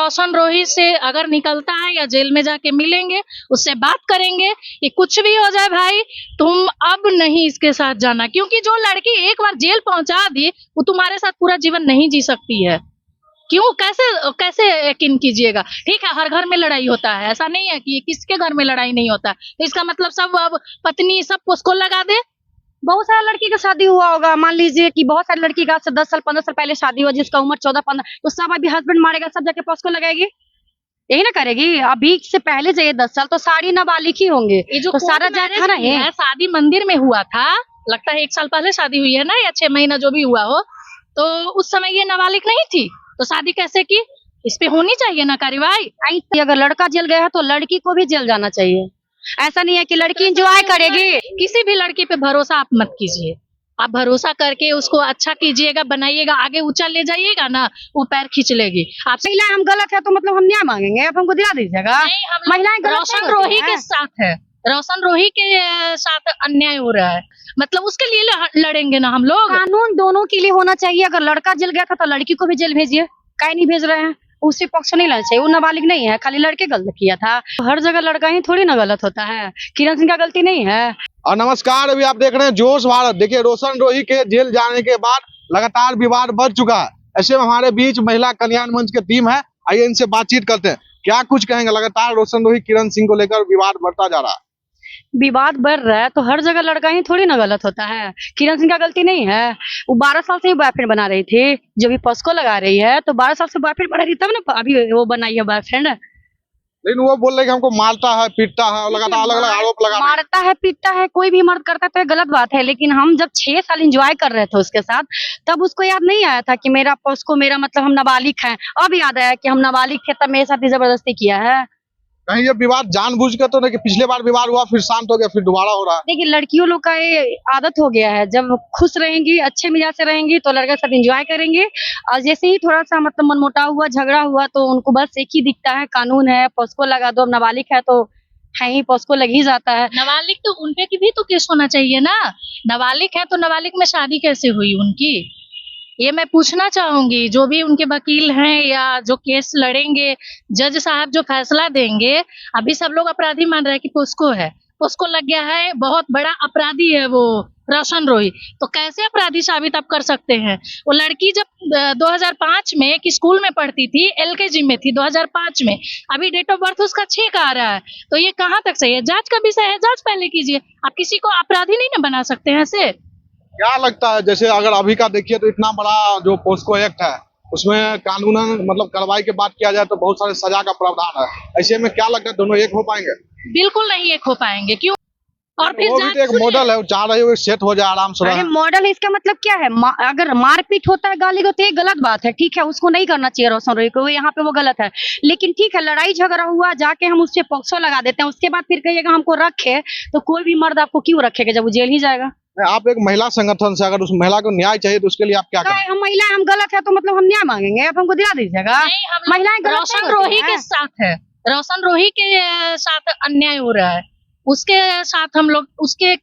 रोशन रोही से अगर निकलता है या जेल में जाके मिलेंगे, उससे बात करेंगे कि कुछ भी हो जाए भाई, तुम अब नहीं इसके साथ जाना, क्योंकि जो लड़की एक बार जेल पहुंचा दी वो तुम्हारे साथ पूरा जीवन नहीं जी सकती है। क्यों, कैसे कैसे यकीन कीजिएगा। ठीक है, हर घर में लड़ाई होता है, ऐसा नहीं है कि किसके घर में लड़ाई नहीं होता। तो इसका मतलब सब अब पत्नी सब उसको लगा दे। बहुत सारा लड़की का शादी हुआ होगा, मान लीजिए कि बहुत सारी लड़की का 10 साल 15 साल पहले शादी हुआ, जिसका उम्र 14-15, तो सब अभी हस्बैंड मारेगा, सब जाके पॉस्को लगाएगी, यही ना करेगी। अभी से पहले चाहिए 10 साल तो सारी नाबालिग ही होंगे। ये जो तो सारा जाए था ना, ये शादी मंदिर में हुआ था, लगता है 1 साल पहले शादी हुई है ना, या 6 महीना जो भी हुआ हो, तो उस समय ये नाबालिग नहीं थी, तो शादी कैसे की? इस पे होनी चाहिए ना कार्रवाई। अगर लड़का जेल गया है तो लड़की को भी जेल जाना चाहिए। ऐसा नहीं है कि लड़की एंजॉय करेगी। किसी भी लड़की पे भरोसा आप मत कीजिए। आप भरोसा करके उसको अच्छा कीजिएगा, बनाइएगा, आगे ऊंचा ले जाइएगा ना, वो पैर खींच लेगी। आप महिला हम गलत है तो मतलब हम न्याय मांगेंगे, आप हमको दिला दीजिएगा। महिलाएं रोशन रोही के साथ है, रोशन रोही के साथ अन्याय हो रहा है, मतलब उसके लिए लड़ेंगे ना हम लोग। कानून दोनों के लिए होना चाहिए। अगर लड़का जेल गया था तो लड़की को भी जेल भेजिए, काहे नहीं भेज रहे हैं? उसी पक्ष नहीं लेना चाहिए, वो नाबालिग नहीं है, खाली लड़के गलत किया था। हर जगह लड़का ही थोड़ी ना गलत होता है, किरण सिंह का गलती नहीं है। और नमस्कार, अभी आप देख रहे हैं जोश भारत। देखिए, रोशन रोही के जेल जाने के बाद लगातार विवाद बढ़ चुका है। ऐसे में हमारे बीच महिला कल्याण मंच की टीम है, आइए इनसे बातचीत करते हैं, क्या कुछ कहेंगे। लगातार रोशन रोही किरण सिंह को लेकर विवाद बढ़ता जा रहा है। विवाद बढ़ रहा है तो हर जगह लड़का ही थोड़ी ना गलत होता है, किरण सिंह का गलती नहीं है। वो 12 साल से ही बॉयफ्रेंड बना रही थी, जो भी पॉस्को लगा रही है तो 12 साल से बॉयफ्रेंड बना रही तब ना अभी वो बनाई है बॉयफ्रेंड। लेकिन वो बोल रहे कि हमको मारता है, पीटता है, और लगातार अलग अलग आरोप लगा रहे हैं। मारता है, पीटता है, कोई भी मर्द करता है तो ये गलत बात है। लेकिन हम जब 6 साल एंजॉय कर रहे थे उसके साथ, तब उसको याद नहीं आया था कि मेरा पॉस्को, मेरा मतलब हम नाबालिग हैं। अब याद आया कि हम नाबालिग थे, तब मेरे साथ ही जबरदस्ती किया है। कहीं ये विवाद जानबूझ कर तो नहीं कि पिछले बार विवाद हुआ फिर शांत हो गया, फिर दोबारा हो रहा है। देखिए, लड़कियों लोग का ये आदत हो गया है, जब खुश रहेंगी, अच्छे मिजाज से रहेंगी तो लड़के के साथ एंजॉय करेंगे, और जैसे ही थोड़ा सा मतलब मनमुटाव हुआ, झगड़ा हुआ, तो उनको बस एक ही दिखता है, कानून है, पॉस्को लगा दो। अब नाबालिग है तो है ही, पॉस्को लग ही जाता है। नाबालिग तो उनपे की भी तो केस होना चाहिए ना। नाबालिग है तो नाबालिग में शादी कैसे हुई उनकी, ये मैं पूछना चाहूंगी। जो भी उनके वकील हैं या जो केस लड़ेंगे, जज साहब जो फैसला देंगे, अभी सब लोग अपराधी मान रहे हैं कि पॉस्को है, पॉस्को लग गया है, बहुत बड़ा अपराधी है वो रोशन रोही, तो कैसे अपराधी साबित आप कर सकते हैं? वो लड़की जब 2005 में एक स्कूल में पढ़ती थी, LKG में थी 2005 में, अभी डेट ऑफ बर्थ उसका 6 का आ रहा है, तो ये कहाँ तक सही है? जांच का विषय है, जांच पहले कीजिए। आप किसी को अपराधी नहीं ना बना सकते हैं ऐसे। क्या लगता है, जैसे अगर अभी का देखिए तो इतना बड़ा जो पॉस्को एक्ट है, उसमें कानूनन मतलब कार्रवाई के बात किया जाए तो बहुत सारे सजा का प्रावधान है। ऐसे में क्या लगता है दोनों एक हो पाएंगे? बिल्कुल नहीं एक हो पाएंगे। क्यों? और फिर वो भी तो एक मॉडल है, वो चाह रही है सेट हो जाए आराम से। अरे मॉडल, इसका मतलब क्या है? अगर मारपीट होता है, गाली होती है, गलत बात है, ठीक है, उसको नहीं करना चाहिए रोशन रोही को, यहाँ पे वो गलत है। लेकिन ठीक है, लड़ाई झगड़ा हुआ, जाके हम उससे पॉक्सो लगा देते हैं, उसके बाद फिर कहिएगा हमको रखे, तो कोई भी मर्द आपको क्यों रखेगा जब वो जेल ही जाएगा। आप एक महिला संगठन से, अगर उस महिला को न्याय चाहिए तो उसके लिए आप क्या करें? हम महिला हम गलत है तो मतलब हम न्याय मांगेंगे, आप हमको दिला दीजिएगा। महिलाएं रोशन रोही के साथ है, रोशन रोही के साथ अन्याय हो रहा है, उसके साथ हम लोग उसके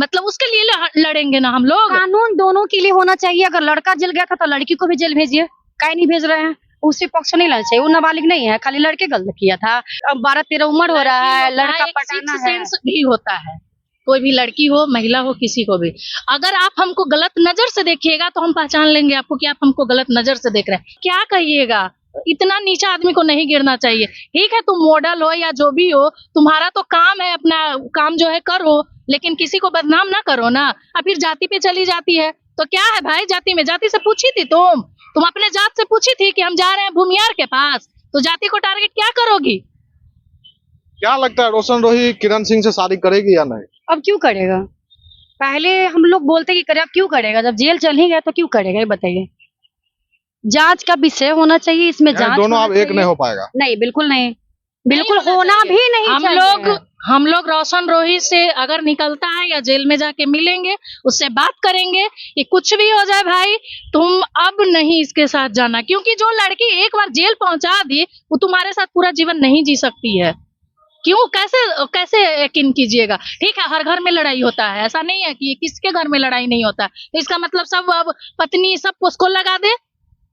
मतलब उसके लिए लड़ेंगे ना हम लोग। कानून दोनों के लिए होना चाहिए। अगर लड़का जेल गया था तो लड़की को भी जेल भेजिए, काहे नहीं भेज रहे हैं? उसी पक्ष नहीं लेना चाहिए, वो नाबालिग नहीं है, खाली लड़के गलत किया था। अब 12-13 उम्र हो रहा है, लड़का पटाना है। सेंस भी होता है, कोई भी लड़की हो, महिला हो, किसी को भी। अगर आप हमको गलत नजर से देखिएगा तो हम पहचान लेंगे आपको कि आप हमको गलत नजर से देख रहे हैं। क्या कहिएगा, इतना नीचा आदमी को नहीं गिरना चाहिए। ठीक है, तुम मॉडल हो या जो भी हो, तुम्हारा तो काम है, अपना काम जो है करो, लेकिन किसी को बदनाम ना करो ना। अब फिर जाति पे चली जाती है तो क्या है भाई? जाति में, जाति से पूछी थी तुम अपने जात से पूछी थी कि हम जा रहे हैं भूमियार के पास, तो जाति को टारगेट क्या करोगी? क्या लगता है रोशन रोही किरण सिंह से शादी करेगी या नहीं? अब क्यों करेगा? पहले हम लोग बोलते कि करे, अब क्यों करेगा? जब जेल चल ही गया तो क्यों करेगा, ये बताइए। जांच का विषय होना चाहिए, इसमें जांच दोनों अब एक नहीं हो पाएगा। नहीं, बिल्कुल नहीं, बिल्कुल होना भी नहीं चाहिए। हम लोग रोशन रोही से अगर निकलता है या जेल में जाके मिलेंगे, उससे बात करेंगे कि कुछ भी हो जाए भाई, तुम अब नहीं इसके साथ जाना, क्योंकि जो लड़की एक बार जेल पहुंचा दी वो तुम्हारे साथ पूरा जीवन नहीं जी सकती है। क्यों, कैसे कैसे यकीन कीजिएगा। ठीक है, हर घर में लड़ाई होता है, ऐसा नहीं है कि किसके घर में लड़ाई नहीं होता। तो इसका मतलब सब अब पत्नी सब उसको लगा दे।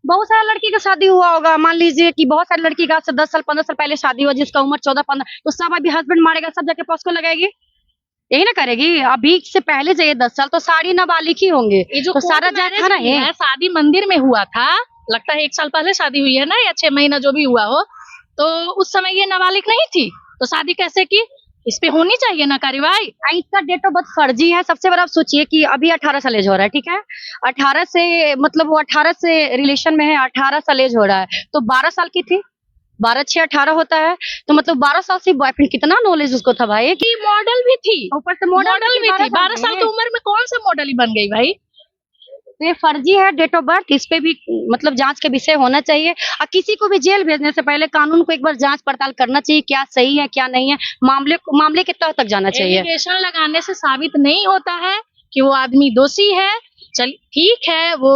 बहुत सारे लड़की का शादी हुआ होगा, मान लीजिए कि बहुत सारी लड़की का 10 साल 15 साल पहले शादी हुआ, जिसका उम्र 14-15, तो सब अभी हस्बैंड मारेगा, सब जाके पॉस्को लगाएगी, यही ना करेगी। अभी से पहले जाइए 10 साल तो सारी नाबालिग ही होंगे, ये जो तो सारा कोर्ट जाए मैरिज था ना की ये। है, शादी मंदिर में हुआ था, लगता है 1 साल पहले शादी हुई है ना, या 6 महीना जो भी हुआ हो, तो उस समय ये नाबालिग नहीं थी, तो शादी कैसे की? इस पे होनी चाहिए ना कार्रवाई। इसका डेट ऑफ बर्थ फर्जी है। सबसे बड़ा आप सोचिए कि अभी 18 साल एज हो रहा है, ठीक है, 18 से मतलब वो 18 से रिलेशन में है, 18 साल एज हो रहा है, तो 12 साल की थी, 12-6-18 होता है, तो मतलब 12 साल से बॉयफ्रेंड, कितना नॉलेज उसको था भाई, की मॉडल भी थी, ऊपर से मॉडल भी थी, 12 साल की उम्र में कौन सा मॉडल ही बन गई भाई? तो ये फर्जी है डेट ऑफ बर्थ, इस पे भी मतलब जांच का विषय होना चाहिए। और किसी को भी जेल भेजने से पहले कानून को एक बार जांच पड़ताल करना चाहिए, क्या सही है क्या नहीं है, मामले के तह तक जाना चाहिए। एलिगेशन लगाने से साबित नहीं होता है कि वो आदमी दोषी है। चल ठीक है, वो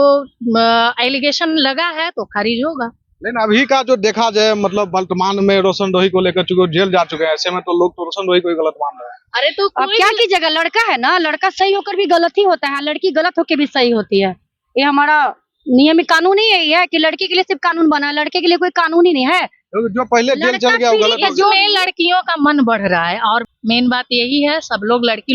एलिगेशन लगा है तो खारिज होगा। लेकिन अभी का जो देखा जाए, मतलब वर्तमान में रोशन रोही को लेकर चूंकि जेल जा चुके हैं, ऐसे में तो लोग तो रोशन रोही को ही गलत मान रहे हैं। अरे तो अब कोई क्या भी- कीजिएगा, लड़का है ना, लड़का सही होकर भी गलत ही होता है, लड़की गलत होकर भी सही होती है। ये हमारा नियम कानून ही यही है कि लड़की के लिए सिर्फ कानून बना है, लड़के के लिए कोई कानून ही नहीं है। क्योंकि जो पहले जेल लड़का चल गया वो पीड़ित गलत है, हो जो गया। इसमें लड़कियों का मन बढ़ रहा है, और मेन बात यही है, सब लोग लड़की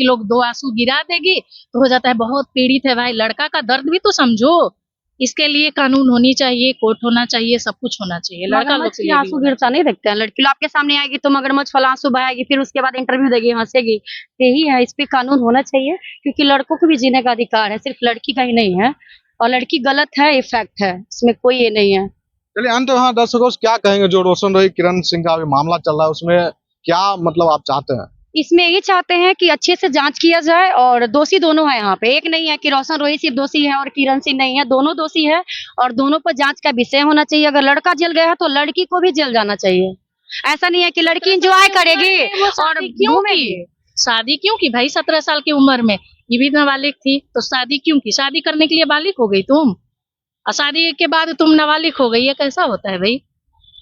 लोग 2 आंसू गिरा देगी तो हो जाता है बहुत पीड़ित है भाई। लड़का का दर्द भी तो समझो, इसके लिए कानून होनी चाहिए, कोर्ट होना चाहिए, सब कुछ होना चाहिए। लड़का लोग मगरमच्छ के की लिए भी आंसू होना गिरता नहीं देखते हैं, लड़की लोग आपके सामने आएगी तो मगरमच्छ वाला आंसू बहाएगी, फिर उसके बाद इंटरव्यू देगी, हंसेगी, यही है। इस पे कानून होना चाहिए, क्योंकि लड़कों को भी जीने का अधिकार है, सिर्फ लड़की का ही नहीं है, और लड़की गलत है, ये फैक्ट है, इसमें कोई ये नहीं है। चलिए अंत में हाँ, दर्शकों से क्या कहेंगे, जो रोशन रोही किरण सिंह का अभी मामला चल रहा है उसमें क्या मतलब आप चाहते हैं? इसमें यही चाहते हैं कि अच्छे से जांच किया जाए, और दोषी दोनों है यहाँ पे, एक नहीं है कि रोशन रोही सिर्फ दोषी है और किरण सिंह नहीं है, दोनों दोषी है, और दोनों पर जांच का विषय होना चाहिए। अगर लड़का जेल गया है तो लड़की को भी जेल जाना चाहिए। ऐसा नहीं है कि लड़की एंजॉय करेगी वो और शादी क्यों घूमेगी। की? शादी क्यों की भाई? 17 साल की उम्र में ये भी नाबालिग थी, तो शादी क्यों की? शादी करने के लिए बालिग हो गई तुम, और शादी के बाद तुम नाबालिग हो गई, ये कैसा होता है भाई?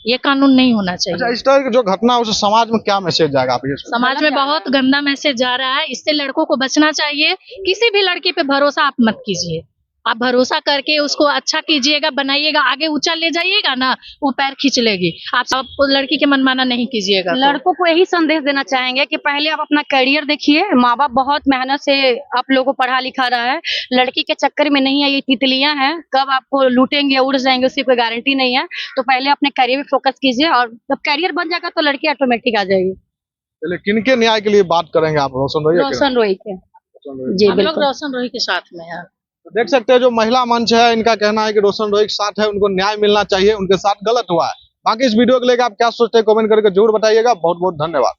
ये कानून नहीं होना अच्छा, चाहिए। इस तरह की जो घटना है उसे समाज में क्या मैसेज जाएगा आप ये सोचिए? समाज में बहुत गंदा मैसेज जा रहा है, इससे लड़कों को बचना चाहिए। किसी भी लड़की पे भरोसा आप मत कीजिए, आप भरोसा करके उसको अच्छा कीजिएगा, बनाइएगा, आगे ऊंचा ले जाइएगा ना, वो पैर खींच लेगी। आप सब लड़की के मनमाना नहीं कीजिएगा तो। लड़कों को यही संदेश देना चाहेंगे कि पहले आप अपना करियर देखिए, माँ बाप बहुत मेहनत से आप लोगों को पढ़ा लिखा रहा है, लड़की के चक्कर में नहीं है, ये तितलियां हैं, कब आपको लूटेंगे उड़ जाएंगे उसकी कोई गारंटी नहीं है। तो पहले अपने करियर पे फोकस कीजिए, और जब करियर बन जाएगा तो लड़की ऑटोमेटिक आ जाएगी। चलिए किनके न्याय के लिए बात करेंगे आप, रोशन रोही या किरण? रोशन रोही के, रोशन रोही। जी हम लोग बिल्कुल। रोशन रोही के साथ में हैं। तो देख सकते हैं जो महिला मंच है, इनका कहना है कि रोशन रोही के साथ है, उनको न्याय मिलना चाहिए, उनके साथ गलत हुआ है। बाकी इस वीडियो को लेकर आप क्या सोचते हैं कमेंट करके जरूर बताइएगा। बहुत बहुत धन्यवाद।